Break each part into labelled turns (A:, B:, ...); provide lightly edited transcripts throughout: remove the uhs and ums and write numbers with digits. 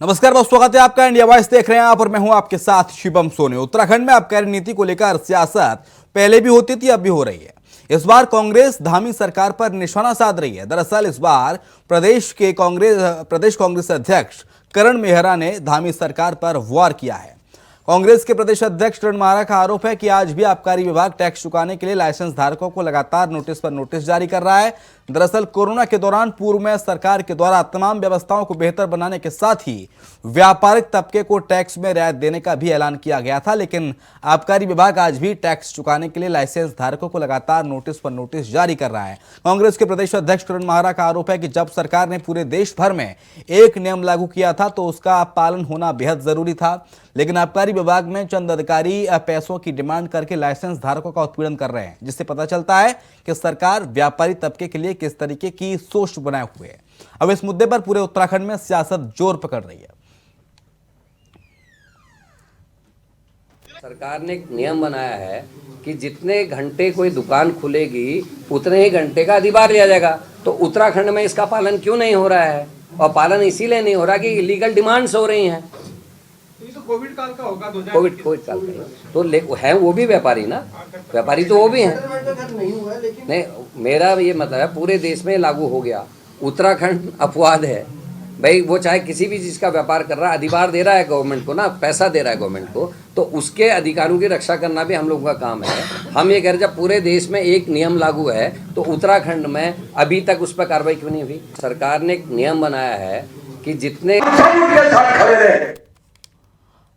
A: नमस्कार, बहुत स्वागत है आपका। इंडिया वॉइस देख रहे हैं आप और मैं हूं आपके साथ शिवम सोनी। उत्तराखंड में आबकारी नीति को लेकर सियासत पहले भी होती थी, अब भी हो रही है। इस बार कांग्रेस धामी सरकार पर निशाना साध रही है। दरअसल इस बार प्रदेश कांग्रेस अध्यक्ष करण मेहरा ने धामी सरकार पर वार किया है। कांग्रेस के प्रदेश अध्यक्ष करण मेहरा का आरोप है कि आज भी आबकारी विभाग टैक्स चुकाने के लिए लाइसेंस धारकों को लगातार नोटिस पर नोटिस जारी कर रहा है। दरअसल कोरोना के दौरान पूर्व में सरकार के द्वारा तमाम व्यवस्थाओं को बेहतर बनाने के साथ ही व्यापारिक तबके को टैक्स में रियायत देने का भी ऐलान किया गया था, लेकिन आबकारी विभाग आज भी टैक्स चुकाने के लिए लाइसेंस धारकों को लगातार नोटिस पर नोटिस जारी कर रहा है। कांग्रेस के प्रदेश अध्यक्ष करण मेहरा का आरोप है कि जब सरकार ने पूरे देश भर में एक नियम लागू किया था तो उसका पालन होना बेहद जरूरी था, लेकिन आबकारी विभाग में चंद अधिकारी पैसों की डिमांड करके लाइसेंस धारकों का उत्पीड़न कर रहे हैं, जिससे पता चलता है कि सरकार व्यापारी तबके के लिए किस तरीके की सोच बनाए हुए है। अब इस मुद्दे पर पूरे उत्तराखंड में सियासत जोर पकड़ रही है।
B: सरकार ने एक नियम बनाया है कि जितने घंटे कोई दुकान खुलेगी उतने ही घंटे का अधिभार लिया जाएगा। तो उत्तराखंड में इसका पालन क्यों नहीं हो रहा है? और पालन इसीलिए नहीं हो रहा कि इलीगल डिमांड्स हो रही हैं।
C: तो कोविड काल का होगा,
B: कोविड काल का तो है, वो भी व्यापारी ना, व्यापारी तो वो भी हैं। नहीं, मेरा ये मतलब है पूरे देश में लागू हो गया। उत्तराखंड अपवाद है भाई, वो चाहे किसी भी चीज़ का व्यापार कर रहा है, अधिभार दे रहा है गवर्नमेंट को ना, पैसा दे रहा है गवर्नमेंट को, तो उसके अधिकारों की रक्षा करना भी हम लोगों का काम है। हम ये कह रहे जब पूरे देश में एक नियम लागू है तो उत्तराखंड में अभी तक उस पर कार्रवाई क्यों नहीं हुई? सरकार ने एक नियम बनाया है कि जितने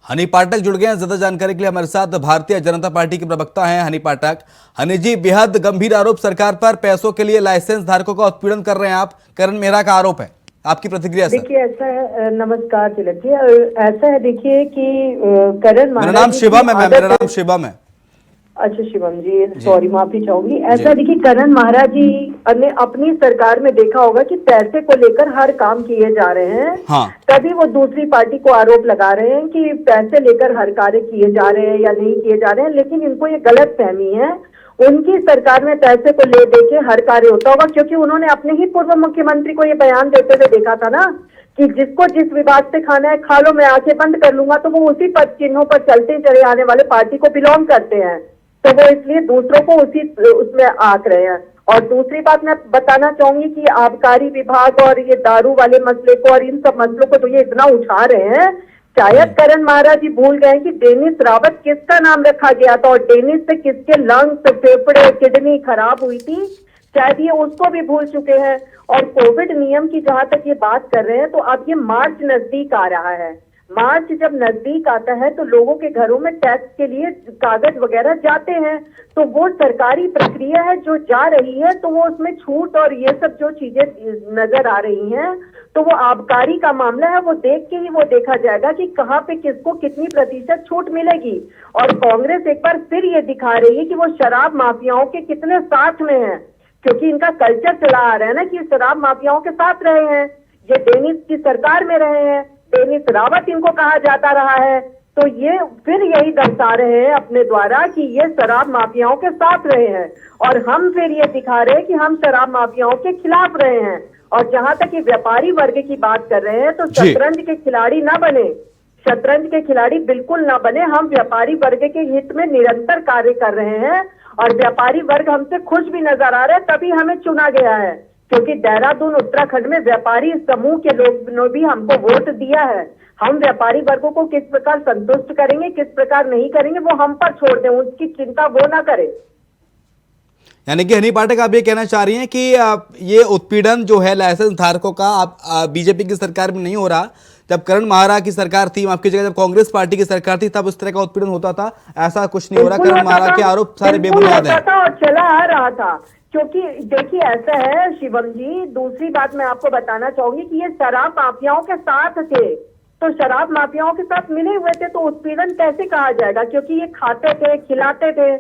A: हनी पाठक जुड़ गए हैं ज्यादा जानकारी के लिए हमारे साथ। भारतीय जनता पार्टी के प्रवक्ता हैं हनी पाठक। हनी जी, बेहद गंभीर आरोप सरकार पर पैसों के लिए लाइसेंस धारकों का उत्पीड़न कर रहे हैं आप, करण मेहरा का आरोप है, आपकी प्रतिक्रिया?
D: देखिए ऐसा है, नमस्कार तिलक जी। ऐसा है देखिए कि करण
A: मेरा नाम शिवम है, मेरा नाम शिवम है।
D: अच्छा शिवम जी, सॉरी, माफी चाहूंगी। ऐसा देखिए, करण महाराज जी ने अपनी सरकार में देखा होगा कि पैसे को लेकर हर काम किए जा रहे हैं।
A: हाँ।
D: तभी वो दूसरी पार्टी को आरोप लगा रहे हैं कि पैसे लेकर हर कार्य किए जा रहे हैं या नहीं किए जा रहे हैं, लेकिन इनको ये गलत फहमी है। उनकी सरकार में पैसे को ले दे के हर कार्य होता होगा, क्योंकि उन्होंने अपने ही पूर्व मुख्यमंत्री को ये बयान देते हुए देखा था ना कि जिसको जिस विभाग से खाना है खा लो, मैं आंखें बंद कर लूंगा। तो वो उसी पद चिन्हों पर चलते चले आने वाले पार्टी को बिलोंग करते हैं, तो वो इसलिए दूसरों को उसी उसमें आंक रहे हैं। और दूसरी बात मैं बताना चाहूंगी कि आबकारी विभाग और ये दारू वाले मसले को और इन सब मसलों को तो ये इतना उठा रहे हैं, शायद करण महाराज जी भूल गए कि डेनिस रावत किसका नाम रखा गया था और डेनिस से किसके लंग्स, फेफड़े, किडनी खराब हुई थी, शायद ये उसको भी भूल चुके हैं। और कोविड नियम की जहां तक ये बात कर रहे हैं, तो अब ये मार्च नजदीक आ रहा है। मार्च जब नजदीक आता है तो लोगों के घरों में टैक्स के लिए कागज वगैरह जाते हैं, तो वो सरकारी प्रक्रिया है जो जा रही है, तो वो उसमें छूट और ये सब जो चीजें नजर आ रही हैं, तो वो आबकारी का मामला है, वो देख के ही वो देखा जाएगा कि कहाँ पे किसको कितनी प्रतिशत छूट मिलेगी। और कांग्रेस एक बार फिर ये दिखा रही है कि वो शराब माफियाओं के कितने साथ में है, क्योंकि इनका कल्चर चला आ रहा है ना कि शराब माफियाओं के साथ रहे हैं, ये डेनिस की सरकार में रहे हैं, डेनिस रावत इनको कहा जाता रहा है, तो ये फिर यही दर्शा रहे हैं अपने द्वारा कि ये शराब माफियाओं के साथ रहे हैं। और हम फिर ये दिखा रहे हैं कि हम शराब माफियाओं के खिलाफ रहे हैं। और जहां तक ये व्यापारी वर्ग की बात कर रहे हैं, तो शतरंज के खिलाड़ी ना बने, शतरंज के खिलाड़ी बिल्कुल ना बने। हम व्यापारी वर्ग के हित में निरंतर कार्य कर रहे हैं और व्यापारी वर्ग हमसे खुश भी नजर आ रहा है, तभी हमें चुना गया है, क्योंकि देहरादून उत्तराखंड में व्यापारी समूह के लोग ने भी हमको वोट दिया है। हम व्यापारी वर्गों को किस प्रकार संतुष्ट करेंगे, किस प्रकार नहीं करेंगे, वो हम पर छोड़ दें, उसकी चिंता वो ना करें।
A: यानी कि हनी पाठक आप ये कहना चाह रही हैं कि ये उत्पीड़न जो है लाइसेंस धारकों का बीजेपी की सरकार में नहीं हो रहा, जब करण मेहरा की सरकार थी, आपकी जगह जब कांग्रेस पार्टी की सरकार थी, तब इस तरह का उत्पीड़न होता था, ऐसा कुछ नहीं हो रहा। करण मेहरा के आरोप सारे बेबुनियाद हैं
D: और चला आ रहा था। क्योंकि देखिए ऐसा है शिवम जी, दूसरी बात मैं आपको बताना चाहूंगी कि ये शराब माफियाओं के साथ थे, तो शराब माफियाओं के साथ मिले हुए थे, तो उत्पीड़न कैसे कहा जाएगा? क्योंकि ये खाते थे, खिलाते थे,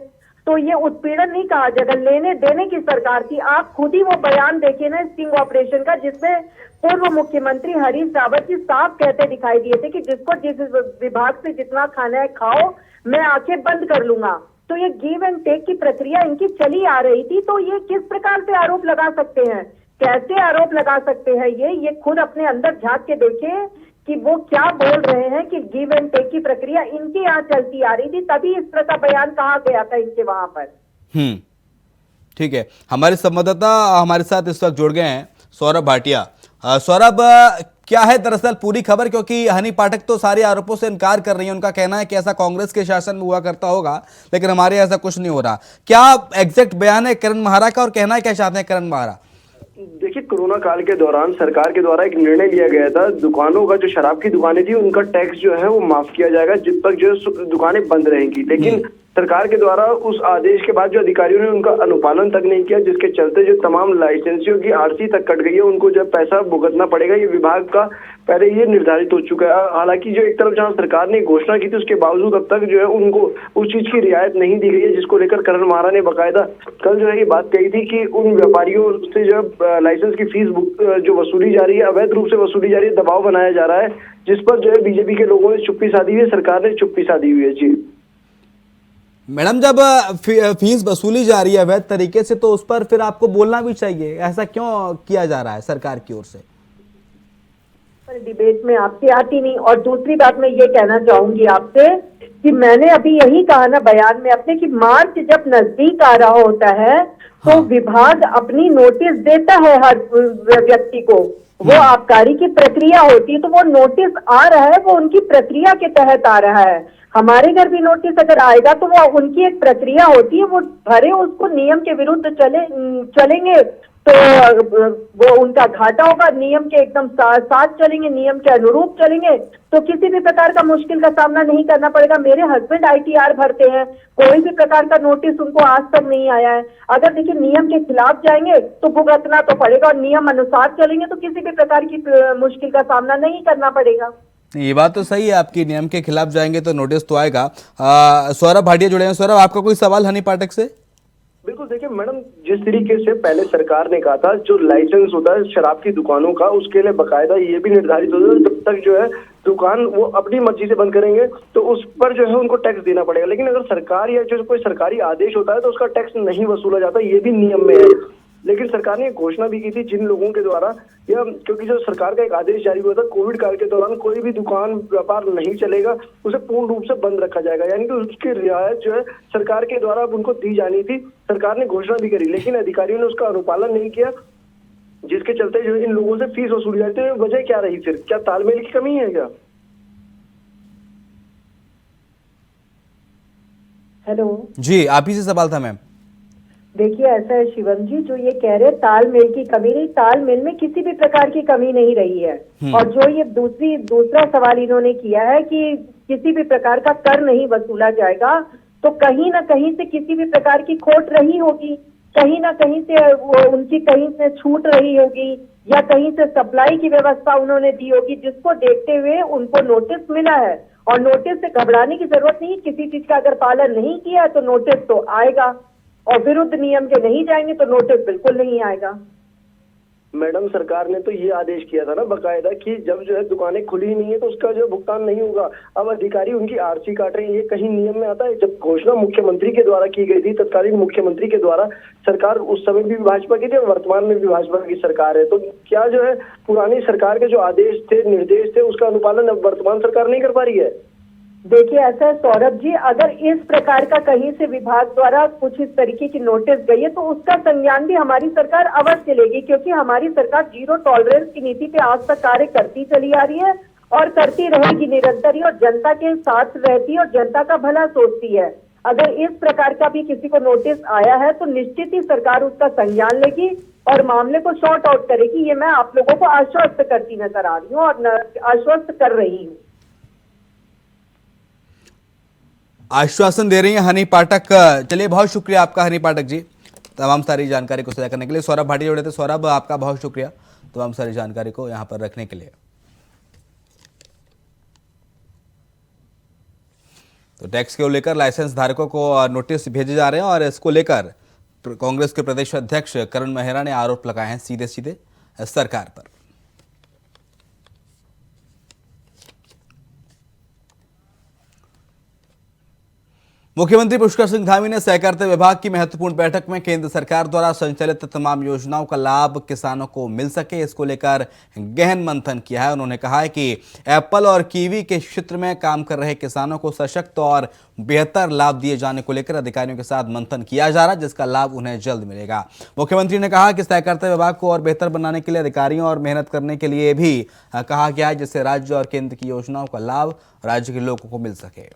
D: तो ये उत्पीड़न नहीं कहा जाएगा। लेने देने की सरकार थी। आप खुद ही वो बयान देखिए ना स्टिंग ऑपरेशन का, जिसमें पूर्व मुख्यमंत्री हरीश रावत जी साफ कहते दिखाई दिए थे कि जिसको जिस विभाग से जितना खाना है खाओ, मैं आंखें बंद कर लूंगा। तो ये गिव एंड टेक की प्रक्रिया इनकी चली आ रही थी, तो ये किस प्रकार से आरोप लगा सकते हैं, कैसे आरोप लगा सकते हैं? ये खुद अपने अंदर झांक के देखें कि वो क्या बोल रहे हैं कि गिव एंड टेक की प्रक्रिया इनके यहाँ चलती आ रही थी, तभी इस तरह का बयान कहा गया था इनके वहां पर।
A: ठीक है, हमारे संवाददाता हमारे साथ इस वक्त जुड़ गए हैं सौरभ भाटिया। सौरभ, क्या है दरअसल पूरी खबर, क्योंकि हनी पाठक तो सारे आरोपों से इनकार कर रही है। उनका कहना है कि ऐसा कांग्रेस के शासन में हुआ करता होगा, लेकिन हमारे यहाँ ऐसा कुछ नहीं हो रहा। क्या एग्जैक्ट बयान है करण महारा का और कहना क्या चाहते हैं करण महारा?
E: देखिए, कोरोना काल के दौरान सरकार के द्वारा एक निर्णय लिया गया था, दुकानों का जो शराब की दुकानें थी उनका टैक्स जो है वो माफ किया जाएगा जब तक जो दुकानें बंद रहेंगी। लेकिन सरकार के द्वारा उस आदेश के बाद जो अधिकारियों ने उनका अनुपालन तक नहीं किया, जिसके चलते जो तमाम लाइसेंसियों की आरसी तक कट गई है, उनको जो पैसा भुगतना पड़ेगा। ये विभाग का पहले ये निर्धारित हो चुका है। हालांकि जो एक तरफ जहां सरकार ने घोषणा की थी, उसके बावजूद अब तक जो है उनको उस चीज की रियायत नहीं दी गई है, जिसको लेकर करण महारा ने बाकायदा कल जो है ये बात कही थी कि उन व्यापारियों से जो लाइसेंस की फीस जो वसूली जा रही है, अवैध रूप से वसूली जा रही है, दबाव बनाया जा रहा है, जिस पर जो है बीजेपी के लोगों ने चुप्पी साधी हुई है, सरकार ने चुप्पी साधी हुई है। जी
A: मैडम, जब फीस वसूली जा रही है अवैध तरीके से, तो उस पर फिर आपको बोलना भी चाहिए। ऐसा क्यों किया जा रहा है सरकार की ओर से?
D: पर डिबेट में आपसे आती नहीं। और दूसरी बात मैं ये कहना चाहूंगी आपसे कि मैंने अभी यही कहा ना बयान में अपने कि मार्च जब नजदीक आ रहा होता है तो विभाग अपनी नोटिस देता है हर व्यक्ति को। वो आबकारी की प्रक्रिया होती है, तो वो नोटिस आ रहा है, वो उनकी प्रक्रिया के तहत आ रहा है। हमारे घर भी नोटिस अगर आएगा तो वो उनकी एक प्रक्रिया होती है, वो भरे उसको नियम के विरुद्ध चलेंगे तो वो उनका घाटा होगा। नियम के एकदम साथ चलेंगे, नियम के अनुरूप चलेंगे तो किसी भी प्रकार का मुश्किल का सामना नहीं करना पड़ेगा। मेरे हस्बैंड ITR भरते हैं, कोई भी प्रकार का नोटिस उनको आज तक नहीं आया है। अगर देखिए नियम के खिलाफ जाएंगे तो भुगतना तो पड़ेगा, और नियम अनुसार चलेंगे तो किसी भी प्रकार की मुश्किल का सामना नहीं करना पड़ेगा।
A: ये बात तो सही है आपकी, नियम के खिलाफ जाएंगे तो नोटिस तो आएगा। सौरभ भाटिया जुड़े हैं। सौरभ, आपका कोई सवाल हनी पाठक से?
E: बिल्कुल, देखिए मैडम, जिस तरीके से पहले सरकार ने कहा था जो लाइसेंस होता है शराब की दुकानों का, उसके लिए बकायदा ये भी निर्धारित होता है जब तक जो है दुकान वो अपनी मर्जी से बंद करेंगे तो उस पर जो है उनको टैक्स देना पड़ेगा। लेकिन अगर सरकार या जो कोई सरकारी आदेश होता है तो उसका टैक्स नहीं वसूला जाता, ये भी नियम में है। लेकिन सरकार ने घोषणा भी की थी जिन लोगों के द्वारा या क्योंकि जो सरकार का एक आदेश जारी हुआ था कोविड काल के दौरान, कोई भी दुकान व्यापार नहीं चलेगा, उसे पूर्ण रूप से बंद रखा जाएगा, यानी कि उसकी रियायत जो है सरकार के द्वारा अब उनको दी जानी थी। सरकार ने घोषणा भी करी, लेकिन अधिकारियों ने उसका अनुपालन नहीं किया, जिसके चलते जो इन लोगों से फीस वसूली जाती है। वजह क्या रही? फिर क्या तालमेल की कमी है क्या?
D: हेलो
A: जी, आप ही से सवाल था मैम।
D: देखिए ऐसा है शिवम जी, जो ये कह रहे तालमेल की कमी नहीं, तालमेल में किसी भी प्रकार की कमी नहीं रही है। और जो ये दूसरा सवाल इन्होंने किया है कि किसी भी प्रकार का कर नहीं वसूला जाएगा, तो कहीं ना कहीं से किसी भी प्रकार की खोट रही होगी, कहीं ना कहीं से वो उनकी कहीं से छूट रही होगी, या कहीं से सप्लाई की व्यवस्था उन्होंने दी होगी, जिसको देखते हुए उनको नोटिस मिला है। और नोटिस से घबराने की जरूरत नहीं, किसी चीज का अगर पालन नहीं किया है तो नोटिस तो आएगा, और विरुद्ध नियम के नहीं जाएंगे तो नोटिस बिल्कुल नहीं आएगा।
E: मैडम, सरकार ने तो ये आदेश किया था ना बकायदा कि जब जो है दुकानें खुली नहीं है तो उसका जो भुगतान नहीं होगा। अब अधिकारी उनकी आरसी काट रहे हैं, ये कहीं नियम में आता है? जब घोषणा मुख्यमंत्री के द्वारा की गई थी, तत्कालीन मुख्यमंत्री के द्वारा, सरकार उस समय भी भाजपा की थी और वर्तमान में भी भाजपा की सरकार है, तो क्या जो है पुरानी सरकार के जो आदेश थे, निर्देश थे, उसका अनुपालन अब वर्तमान सरकार नहीं कर पा रही है?
D: देखिए ऐसा है सौरभ जी, अगर इस प्रकार का कहीं से विभाग द्वारा कुछ इस तरीके की नोटिस गई है तो उसका संज्ञान भी हमारी सरकार अवश्य लेगी, क्योंकि हमारी सरकार जीरो टॉलरेंस की नीति पे आज तक कार्य करती चली आ रही है और करती रहेगी निरंतर ही, और जनता के साथ रहती है और जनता का भला सोचती है। अगर इस प्रकार का भी किसी को नोटिस आया है तो निश्चित ही सरकार उसका संज्ञान लेगी और मामले को शॉर्ट आउट करेगी। ये मैं आप लोगों को आश्वस्त करती नजर आ रही हूँ और आश्वस्त कर रही हूँ।
A: आश्वासन दे रही हैं हनी पाठक। चलिए, बहुत शुक्रिया आपका हनी पाठक जी तमाम सारी जानकारी को साझा करने के लिए। सौरभ भाटिया जुड़े थे। सौरभ, आपका बहुत शुक्रिया तमाम सारी जानकारी को यहाँ पर रखने के लिए। तो टैक्स को लेकर लाइसेंस धारकों को नोटिस भेजे जा रहे हैं और इसको लेकर कांग्रेस के प्रदेश अध्यक्ष करण मेहरा ने आरोप लगाए हैं सीधे सीधे सरकार पर। मुख्यमंत्री पुष्कर सिंह धामी ने सहकारिता विभाग की महत्वपूर्ण बैठक में केंद्र सरकार द्वारा संचालित तमाम योजनाओं का लाभ किसानों को मिल सके, इसको लेकर गहन मंथन किया है। उन्होंने कहा है कि एप्पल और कीवी के क्षेत्र में काम कर रहे किसानों को सशक्त और बेहतर लाभ दिए जाने को लेकर अधिकारियों के साथ मंथन किया जा रहा है, जिसका लाभ उन्हें जल्द मिलेगा। मुख्यमंत्री ने कहा कि सहकारिता विभाग को और बेहतर बनाने के लिए अधिकारियों और मेहनत करने के लिए भी कहा गया है, जिससे राज्य और केंद्र की योजनाओं का लाभ राज्य के लोगों को मिल सके।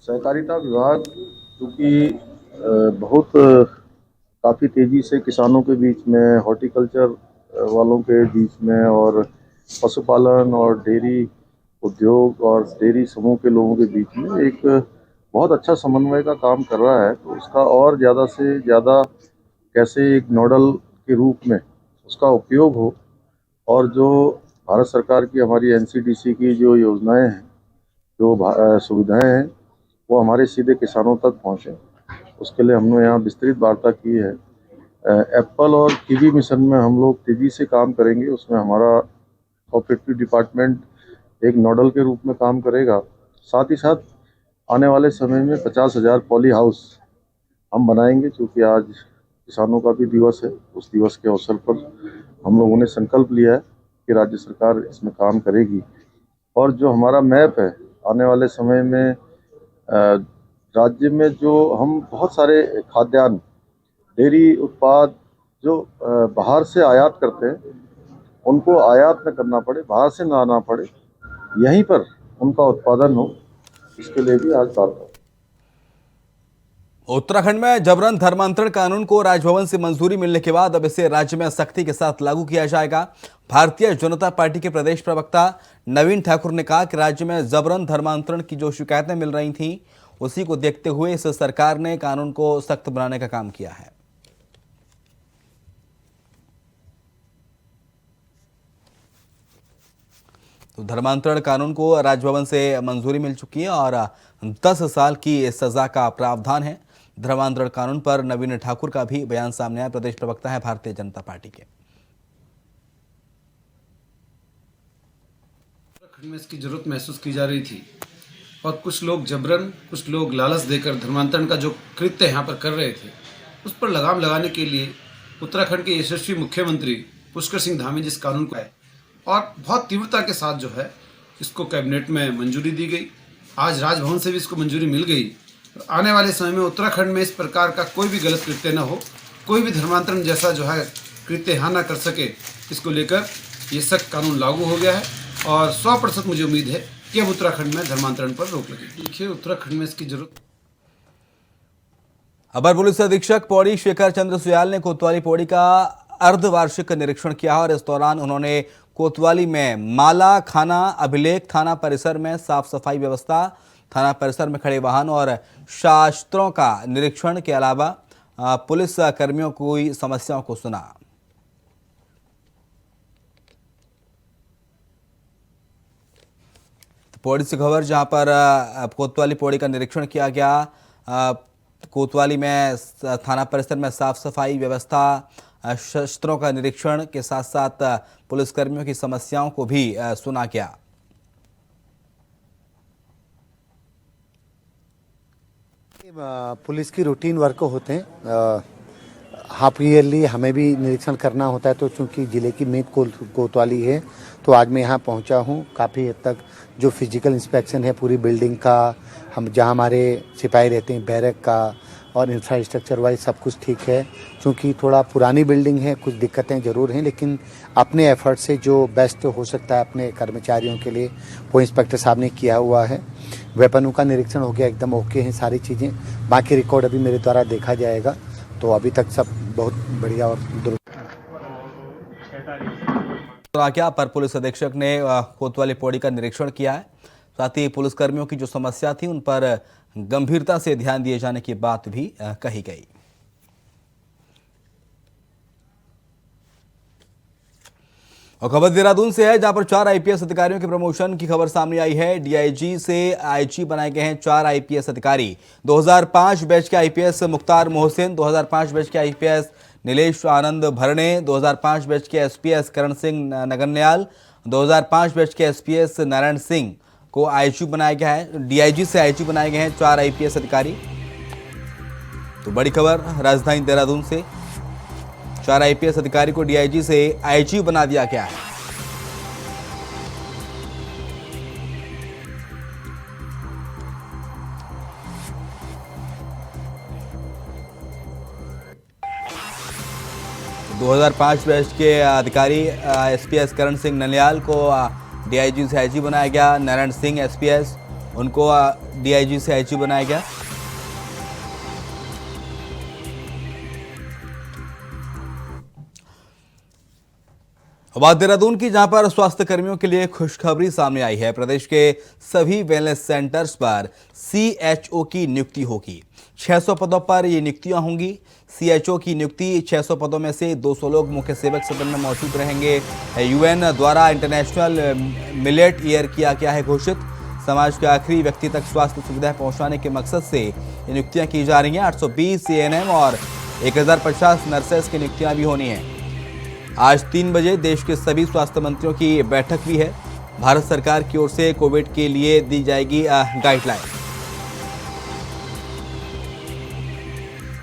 F: सहकारिता विभाग क्योंकि बहुत काफ़ी तेज़ी से किसानों के बीच में, हॉर्टिकल्चर वालों के बीच में और पशुपालन और डेयरी उद्योग और डेयरी समूह के लोगों के बीच में एक बहुत अच्छा समन्वय का काम कर रहा है। तो उसका और ज़्यादा से ज़्यादा कैसे एक नोडल के रूप में उसका उपयोग हो और जो भारत सरकार की हमारी एनसीडीसी की जो योजनाएं हैं, जो सुविधाएं हैं, वो हमारे सीधे किसानों तक पहुँचे, उसके लिए हमने यहाँ विस्तृत वार्ता की है। एप्पल और कीवी मिशन में हम लोग तेज़ी से काम करेंगे। उसमें हमारा कोऑपरेटिव डिपार्टमेंट एक नोडल के रूप में काम करेगा। साथ ही साथ आने वाले समय में 50,000 पॉली हाउस हम बनाएंगे, क्योंकि आज किसानों का भी दिवस है। उस दिवस के अवसर पर हम लोगों ने संकल्प लिया है कि राज्य सरकार इसमें काम करेगी। और जो हमारा मैप है, आने वाले समय में राज्य में जो हम बहुत सारे खाद्यान्न, डेयरी उत्पाद जो बाहर से आयात करते हैं, उनको आयात न करना पड़े, बाहर से ना आना पड़े, यहीं पर उनका उत्पादन हो, इसके लिए भी आज बात है।
A: उत्तराखंड में जबरन धर्मांतरण कानून को राजभवन से मंजूरी मिलने के बाद अब इसे राज्य में सख्ती के साथ लागू किया जाएगा। भारतीय जनता पार्टी के प्रदेश प्रवक्ता नवीन ठाकुर ने कहा कि राज्य में जबरन धर्मांतरण की जो शिकायतें मिल रही थीं, उसी को देखते हुए इस सरकार ने कानून को सख्त बनाने का काम किया है। तो धर्मांतरण कानून को राजभवन से मंजूरी मिल चुकी है और 10 साल की सजा का प्रावधान है। धर्मांतरण कानून पर नवीन ठाकुर का भी बयान सामने आया। प्रदेश प्रवक्ता है भारतीय जनता पार्टी के।
C: उत्तराखंड में इसकी जरूरत महसूस की जा रही थी और कुछ लोग जबरन, कुछ लोग लालच देकर धर्मांतरण का जो कृत्य यहाँ पर कर रहे थे, उस पर लगाम लगाने के लिए उत्तराखंड के यशस्वी मुख्यमंत्री पुष्कर सिंह धामी जिस कानून को है और बहुत तीव्रता के साथ जो है इसको कैबिनेट में मंजूरी दी गई। आज राजभवन से भी इसको मंजूरी मिल गई। आने वाले समय में उत्तराखंड में इस प्रकार का कोई भी गलत कृत्य न हो, कोई भी धर्मांतरण जैसा जो है कृत्य यहाँ न कर सके, इसको लेकर ये सख्त कानून लागू हो गया है और 100% मुझे उम्मीद है कि अब उत्तराखंड में धर्मांतरण पर रोक लगेगी। देखिए, उत्तराखंड में इसकी जरूरत।
A: अपर पुलिस अधीक्षक पौड़ी शेखर चंद्र सुयाल ने कोतवाली पौड़ी का अर्धवार्षिक निरीक्षण किया और इस दौरान उन्होंने कोतवाली में माला खाना अभिलेख थाना परिसर में साफ सफाई व्यवस्था, थाना परिसर में खड़े वाहन और शास्त्रों का निरीक्षण के अलावा पुलिस कर्मियों की समस्याओं को सुना। पौड़ी से खबर, जहां पर कोतवाली पौड़ी का निरीक्षण किया गया। कोतवाली में थाना परिसर में साफ सफाई व्यवस्था, शस्त्रों का निरीक्षण के साथ साथ पुलिसकर्मियों की समस्याओं को भी सुना गया।
G: पुलिस की रूटीन वर्क होते हैं। हाफ ईयरली हमें भी निरीक्षण करना होता है, तो चूंकि ज़िले की मेन कोतवाली है, तो आज मैं यहाँ पहुँचा हूँ। काफ़ी हद तक जो फिजिकल इंस्पेक्शन है पूरी बिल्डिंग का, हम जहाँ हमारे सिपाही रहते हैं बैरक का और इंफ्रास्ट्रक्चर वाइज सब कुछ ठीक है। क्योंकि थोड़ा पुरानी बिल्डिंग है, कुछ दिक्कतें ज़रूर हैं, लेकिन अपने एफर्ट से जो बेस्ट हो सकता है अपने कर्मचारियों के लिए, वो इंस्पेक्टर साहब ने किया हुआ है। वेपनों का निरीक्षण हो गया, एकदम ओके हैं सारी चीज़ें। बाकी रिकॉर्ड अभी मेरे द्वारा देखा जाएगा। तो अभी तक सब बहुत बढ़िया और
A: क्या पर पुलिस अधीक्षक ने कोतवाली पौड़ी का निरीक्षण किया है। साथ ही पुलिसकर्मियों की जो समस्या थी उन पर गंभीरता से ध्यान दिए जाने की बात भी कही गई। और खबर देहरादून से है, जहां पर 4 आईपीएस अधिकारियों के प्रमोशन की खबर सामने आई है। डीआईजी से आईजी बनाए गए हैं 4 आईपीएस अधिकारी। 2005 बैच के आईपीएस मुख्तार मोहसिन, 2005 बैच के आईपीएस नीलेश आनंद भरणे, 2005 बैच के एसपीएस करण सिंह नगन्याल, 2005 बैच के एसपीएस नारायण सिंह को आईजी बनाया गया है। डीआईजी से आईजी बनाए गए हैं 4 आईपीएस अधिकारी। तो बड़ी खबर राजधानी देहरादून से, 4 आईपीएस अधिकारी को डीआईजी से आईजी बना दिया गया है। तो 2005 बैच के अधिकारी एसपीएस करण सिंह ननियाल को डीआईजी से आईजी बनाया गया। नारायण सिंह एसपीएस, उनको डीआईजी से आईजी बनाया गया। बात देहरादून की, जहां पर स्वास्थ्य कर्मियों के लिए खुशखबरी सामने आई है। प्रदेश के सभी वेलनेस सेंटर्स पर सीएचओ की नियुक्ति होगी। 600 पदों पर ये नियुक्तियां होंगी। सीएचओ की नियुक्ति 600 पदों में से 200 लोग मुख्य सेवक सदन में मौजूद रहेंगे। यूएन द्वारा इंटरनेशनल मिलेट ईयर किया गया है घोषित। समाज के आखिरी व्यक्ति तक स्वास्थ्य सुविधाएं पहुंचाने के मकसद से ये नियुक्तियां की जा रही हैं। 820 एएनएम और 1050 नर्सेस की नियुक्तियां भी होनी हैं। आज 3 बजे देश के सभी स्वास्थ्य मंत्रियों की बैठक भी है। भारत सरकार की ओर से कोविड के लिए दी जाएगी गाइडलाइन।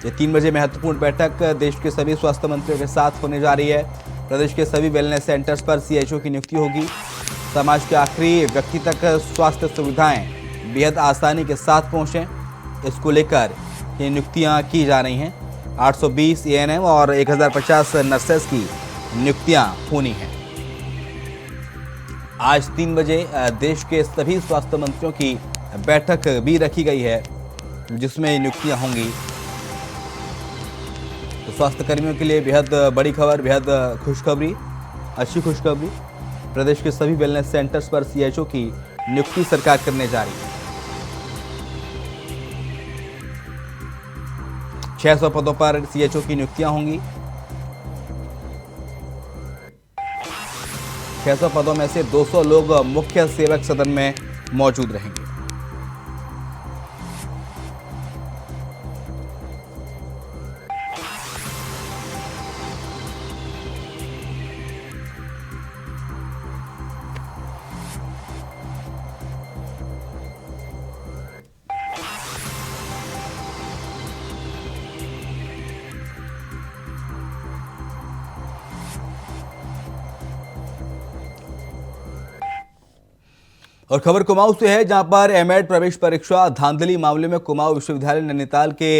A: ये 3 बजे महत्वपूर्ण बैठक देश के सभी स्वास्थ्य मंत्रियों के साथ होने जा रही है। प्रदेश के सभी वेलनेस सेंटर्स पर सीएचओ की नियुक्ति होगी। समाज के आखिरी व्यक्ति तक स्वास्थ्य सुविधाएं बेहद आसानी के साथ पहुंचें, इसको लेकर ये नियुक्तियां की जा रही हैं। 820 एएनएम और 1050 नर्सेस की नियुक्तियां होनी हैं। आज 3 बजे देश के सभी स्वास्थ्य मंत्रियों की बैठक भी रखी गई है, जिसमें नियुक्तियां होंगी। तो स्वास्थ्य कर्मियों के लिए बेहद बड़ी खबर, बेहद खुशखबरी, अच्छी खुशखबरी। प्रदेश के सभी वेलनेस सेंटर्स पर सीएचओ की नियुक्ति सरकार करने जा रही है। 600 पदों पर सीएचओ की नियुक्तियां होंगी। 600 पदों में से 200 लोग मुख्य सेवक सदन में मौजूद रहेंगे। और खबर कुमाऊं से है, जहां पर एमएड प्रवेश परीक्षा धांधली मामले में कुमाऊं विश्वविद्यालय नैनीताल के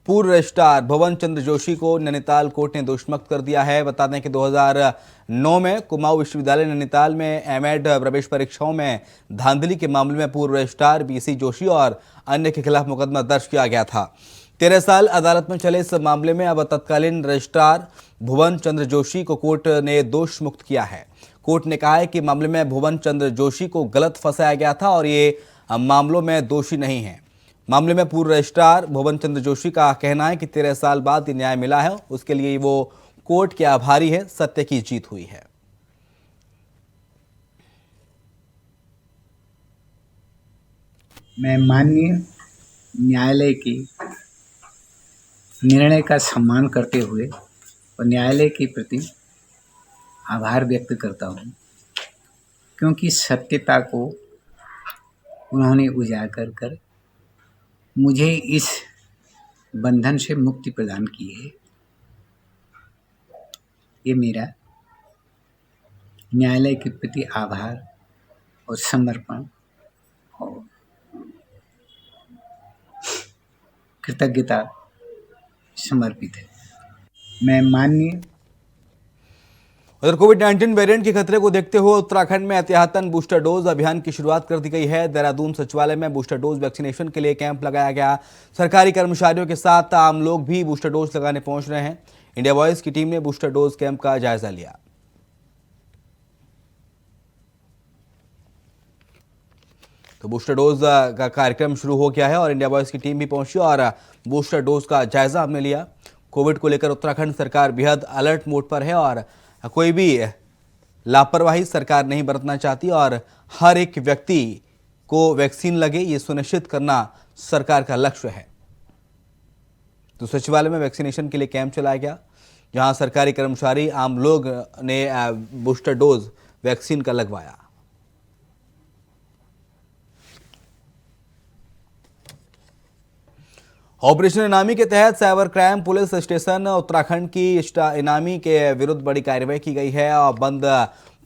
A: पूर्व रजिस्ट्रार भुवन चंद्र जोशी को नैनीताल कोर्ट ने दोषमुक्त कर दिया है। बता दें कि 2009 में कुमाऊं विश्वविद्यालय नैनीताल में एमएड प्रवेश परीक्षाओं में धांधली के मामले में पूर्व रजिस्ट्रार बीसी जोशी और अन्य के खिलाफ मुकदमा दर्ज किया गया था। 13 साल अदालत में चले इस मामले में अब तत्कालीन रजिस्ट्रार भुवन चंद्र जोशी को कोर्ट ने दोष मुक्त किया है। कोर्ट ने कहा है कि मामले में भुवन चंद्र जोशी को गलत फंसाया गया था और ये मामलों में दोषी नहीं है। मामले में पूर्व रजिस्ट्रार भुवन चंद्र जोशी का कहना है कि 13 साल बाद न्याय मिला है, उसके लिए वो कोर्ट के आभारी है। सत्य की जीत हुई है।
H: मैं माननीय न्यायालय के निर्णय का सम्मान करते हुए और न्यायालय के प्रति आभार व्यक्त करता हूँ, क्योंकि सत्यता को उन्होंने उजागर कर मुझे इस बंधन से मुक्ति प्रदान की है। ये मेरा न्यायालय के प्रति आभार और समर्पण और कृतज्ञता समर्पित है। मैं माननीय
A: उधर कोविड-19 वेरिएंट के खतरे को देखते हुए उत्तराखंड में एहतियातन बूस्टर डोज अभियान की शुरुआत कर दी गई है। देहरादून सचिवालय में बूस्टर डोज वैक्सीनेशन के लिए कैंप लगाया गया। सरकारी कर्मचारियों के साथ आम लोग भी बूस्टर डोज लगाने पहुंच रहे हैं। इंडिया वॉइस की टीम ने बूस्टर डोज कैंप का जायजा लिया। तो बूस्टर डोज का कार्यक्रम शुरू हो गया है और इंडिया वॉइस की टीम भी पहुंची और बूस्टर डोज का जायजा हमने लिया। कोविड को लेकर उत्तराखंड सरकार बेहद अलर्ट मोड पर है और कोई भी लापरवाही सरकार नहीं बरतना चाहती और हर एक व्यक्ति को वैक्सीन लगे, ये सुनिश्चित करना सरकार का लक्ष्य है। तो सचिवालय में वैक्सीनेशन के लिए कैंप चलाया गया, जहां सरकारी कर्मचारी आम लोग ने बूस्टर डोज वैक्सीन का लगवाया। ऑपरेशन इनामी के तहत cyber crime police station Uttarakhand की इनामी के विरुद्ध बड़ी कार्रवाई की गई है और बंद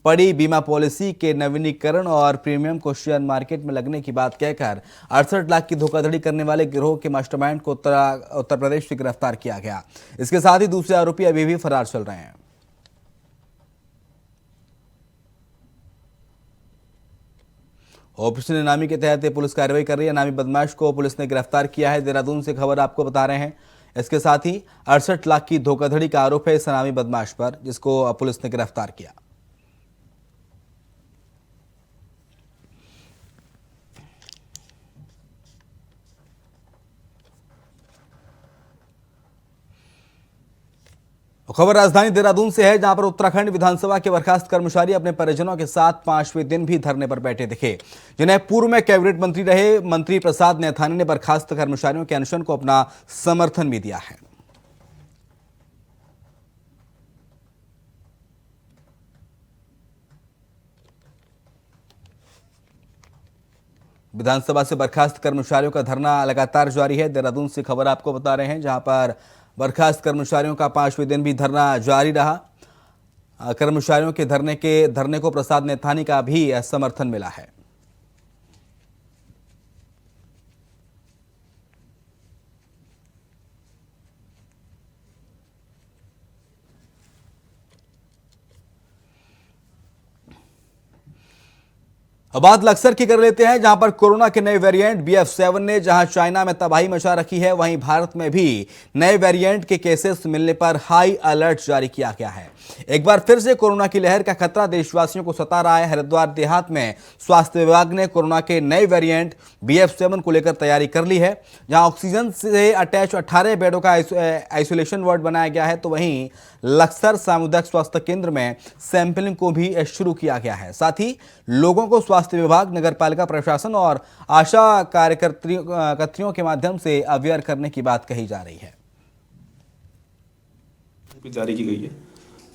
A: पड़ी बीमा पॉलिसी के नवीनीकरण और प्रीमियम को शेयर मार्केट में लगने की बात कहकर 68 लाख की धोखाधड़ी करने वाले गिरोह के मास्टरमाइंड को उत्तर प्रदेश से गिरफ्तार किया गया। इसके साथ ही दूसरे आरोपी अभी भी फरार चल रहे हैं। ऑपरेशन इनामी के तहत पुलिस कार्रवाई कर रही है। इनामी बदमाश को पुलिस ने गिरफ्तार किया है। देहरादून से खबर आपको बता रहे हैं। इसके साथ ही 68 लाख की धोखाधड़ी का आरोप है इस इनामी बदमाश पर, जिसको पुलिस ने गिरफ्तार किया। खबर राजधानी देहरादून से है, जहां पर उत्तराखंड विधानसभा के बर्खास्त कर्मचारी अपने परिजनों के साथ 5वें दिन भी धरने पर बैठे दिखे, जिन्हें पूर्व में कैबिनेट मंत्री रहे मंत्री प्रसाद नैथानी ने बर्खास्त कर्मचारियों के अनशन को अपना समर्थन भी दिया है। विधानसभा से बर्खास्त कर्मचारियों का धरना लगातार जारी है। देहरादून से खबर आपको बता रहे हैं, जहां पर बर्खास्त कर्मचारियों का 5वें दिन भी धरना जारी रहा। कर्मचारियों के धरने को प्रसाद नैथानी का भी समर्थन मिला है। अब बात लक्सर की कर लेते हैं, जहां पर कोरोना के नए वेरिएंट BF7 ने जहां चाइना में तबाही मचा रखी है, वहीं भारत में भी नए वेरिएंट के केसेस मिलने पर हाई अलर्ट जारी किया गया है। एक बार फिर से कोरोना की लहर का खतरा देशवासियों को सता रहा है। हरिद्वार देहात में स्वास्थ्य विभाग ने कोरोना के नए वेरिएंट BF7 को लेकर तैयारी कर ली है। जहां ऑक्सीजन से अटैच 18 बेडों का आइसोलेशन वार्ड बनाया गया है, तो वहीं लक्सर सामुदायिक स्वास्थ्य केंद्र में सैंपलिंग को भी शुरू किया गया है। साथ ही लोगों को स्वास्थ्य विभाग, नगरपालिका प्रशासन और आशा कार्यकर्तियों के माध्यम से अवेयर करने की बात कही जा रही है।
I: जारी की गई है,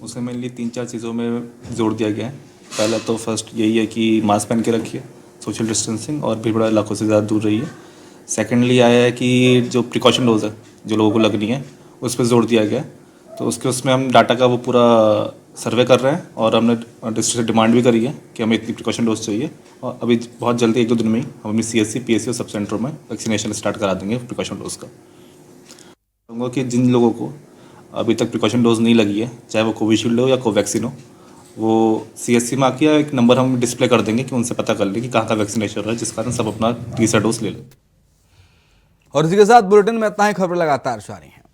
I: उसमें मेनली 3-4 चीज़ों में जोड़ दिया गया है। पहला तो फर्स्ट यही है कि मास्क पहन के रखिए, सोशल डिस्टेंसिंग और भीड़ भाड़ इलाकों से ज़्यादा दूर रहिए। सेकेंडली आया है कि जो प्रिकॉशन डोज है जो लोगों को लगनी है, उस पर जोर दिया गया है। तो उसमें हम डाटा का वो पूरा सर्वे कर रहे हैं और हमने डिस्ट्रिक्ट से डिमांड भी करी है कि हमें इतनी प्रिकॉशन डोज चाहिए, और अभी बहुत जल्दी 1-2 दिन में ही हम अपनी CSC, PSC और सब सेंटरों में वैक्सीनेशन स्टार्ट करा देंगे प्रिकॉशन डोज का। कहूँगा कि जिन लोगों को अभी तक प्रिकॉशन डोज नहीं लगी है, चाहे वो कोविशील्ड हो या कोवैक्सीन हो, वो CSC में आके एक नंबर हम डिस्प्ले कर देंगे कि उनसे पता कर लें कि कहाँ का वैक्सीनेशन हो रहा है, जिस कारण सब अपना तीसरा डोज ले लें।
A: और इसी के साथ बुलेटिन में इतना ही। खबर लगातार जारी है।